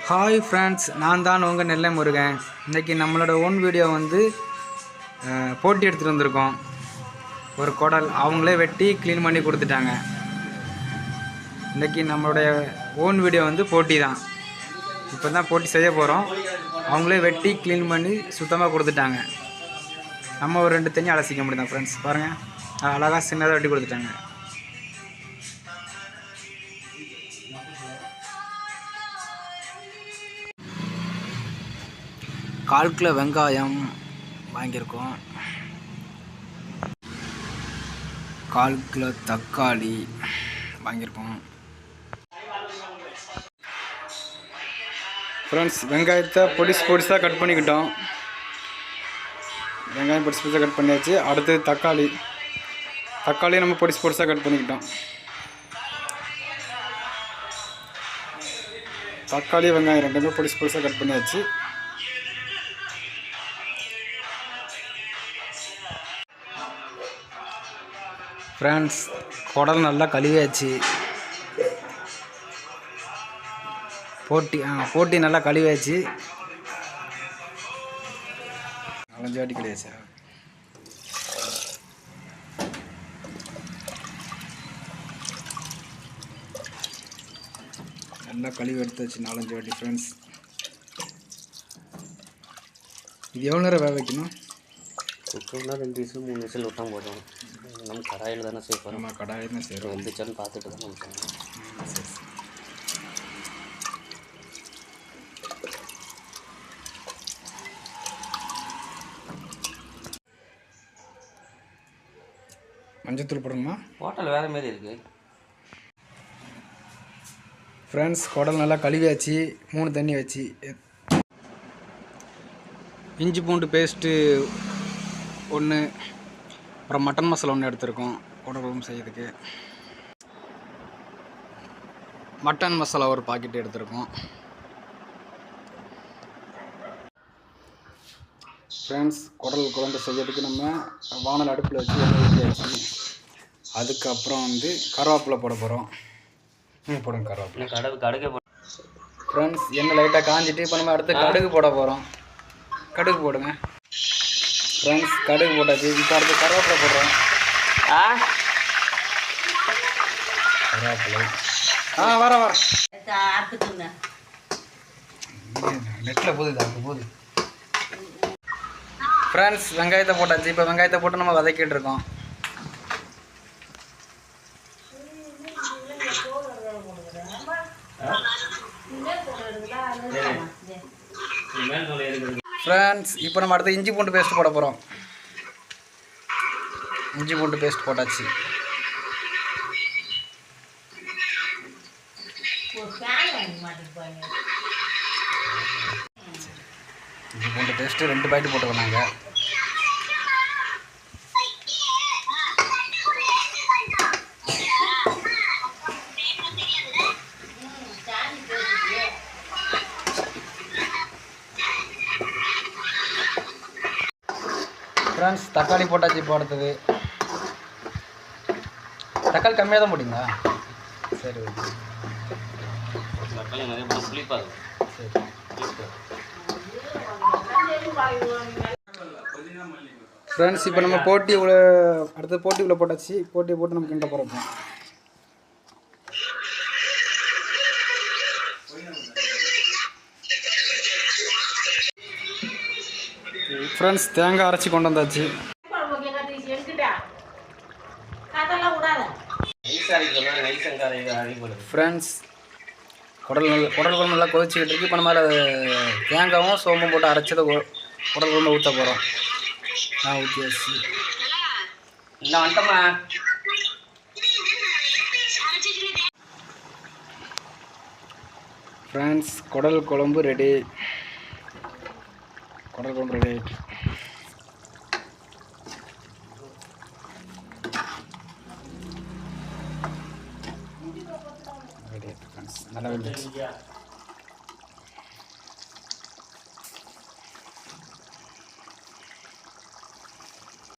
Hi friends, நான் தான் உங்கள் நெல்லை முருகன். இன்றைக்கி நம்மளோட ஓன் வீடியோ வந்து போட்டி எடுத்துகிட்டு வந்திருக்கோம். ஒரு குடல் அவங்களே வெட்டி க்ளீன் பண்ணி கொடுத்துட்டாங்க. இன்றைக்கி நம்மளுடைய ஓன் வீடியோ வந்து போட்டி தான். இப்போ தான் போட்டி செய்ய போகிறோம். அவங்களே வெட்டி க்ளீன் பண்ணி சுத்தமாக கொடுத்துட்டாங்க. நம்ம ஒரு 2 தண்ணி அலசிக்க முடியும் ஃப்ரெண்ட்ஸ். பாருங்கள், அழகாக சின்னதாக வெட்டி கொடுத்துட்டாங்க. கால் கிலோ வெங்காயம் வாங்கியிருக்கோம். 1/4 கிலோ தக்காளி வாங்கியிருக்கோம். ஃப்ரெண்ட்ஸ், வெங்காயத்தை பொடிசாக கட் பண்ணிக்கிட்டோம். வெங்காயம் பொடிசாக கட் பண்ணியாச்சு. அடுத்தது தக்காளி நம்ம பொடிசாக கட் பண்ணிக்கிட்டோம். தக்காளி வெங்காயம் ரெண்டுமே பொடிசாக கட் பண்ணியாச்சு. ஃப்ரெண்ட்ஸ், குடல் நல்லா கழுவியாச்சு. போட்டி நல்லா கழுவியாச்சு. 4-5 வாட்டி கழுவியாச்சா? நல்லா கழுவி எடுத்தாச்சு 4-5 வாட்டி. ஃப்ரெண்ட்ஸ், இது எவ்வளோ நேரம் வேக வைக்கணும்? குக்கர்னால் 2 விசில் 3 விசில் விட்டால் போதும். நம்ம கடாயில் தானே செய்வோம். நம்ம கடாயில் தான் செய்கிறோம். வந்துச்சான்னு பார்த்துட்டு தான் நம்ம செய்யணும். சரி. மஞ்சத்தூள் போடணுமா? ஹோட்டல் வேறு மாரி இருக்குது. ஃப்ரெண்ட்ஸ், குடல் நல்லா கழுவியாச்சு. 3 தண்ணி வச்சு இஞ்சி பூண்டு பேஸ்ட்டு 1, அப்புறம் மட்டன் மசாலா 1 எடுத்துருக்கோம். குடல் குழம்பு செய்யறதுக்கு மட்டன் மசாலா ஒரு பாக்கெட் எடுத்துருக்கோம். ஃப்ரெண்ட்ஸ், குடல் குழம்பு செய்யறதுக்கு நம்ம வானல் அடுப்பில் வச்சு எண்ணெய் ஊற்றியாச்சு. அதுக்கப்புறம் வந்து கருவேப்பிலை போட போகிறோம். போடுங்க கருவேப்பிலை. கடுகு. ஃப்ரெண்ட்ஸ், எண்ணெய் லைட்டாக காஞ்சிட்டு இப்போ நம்ம அடுத்து கடுகு போட போகிறோம். கடுகு போடுங்க. ஃப்ரெண்ட்ஸ், கடுகு போட்டாச்சு. இப்போ அடுத்து கருவேப்பிலை போடுறோம். கருவேப்பிலை வர நெட்டில் போகுது. ஃப்ரெண்ட்ஸ், வெங்காயத்தை போட்டாச்சு. இப்போ வெங்காயத்தை போட்டு நம்ம வதக்கிட்டு இருக்கோம். ஃப்ரெண்ட்ஸ், இப்போ நம்ம அடுத்து இஞ்சி பூண்டு பேஸ்ட் போட போகிறோம். இஞ்சி பூண்டு பேஸ்ட் போட்டாச்சு. இஞ்சி பூண்டு பேஸ்ட்டு 2 பாக்கெட் போட்டுக்கோங்க. நாங்கள் ஃப்ரெண்ட்ஸ், தக்காளி போட்டாச்சு. இப்போ அடுத்தது தக்காளி கம்மியாக தான் போட்டிங்களா? சரி, தக்காளி நிறைய புளிப்பாக. சரி. ஃப்ரெண்ட்ஸ், இப்போ நம்ம அடுத்த போட்டிக்குள்ளே போட்டாச்சு. போட்டியை போட்டு நம்ம கிண்ட போகிறோம். ஃப்ரெண்ட்ஸ், தேங்காய் அரைச்சி கொண்டு வந்தாச்சு. ஃப்ரெண்ட்ஸ், குடல் குழம்பு நல்லா கொதிச்சுக்கிட்டு இருக்கு. இப்போ நம்ம தேங்காயும் சோம்பும் போட்டு அரைச்சதை குடல் குழம்பு ஊற்ற போகிறோம். ஊற்றியாச்சு. இல்லை வந்துட்டோம்மா. ஃப்ரெண்ட்ஸ், குடல் குழம்பு ரெடி. குடல் குழம்பு ரெடி ஆகிட்டு. நல்லா வந்துச்சு.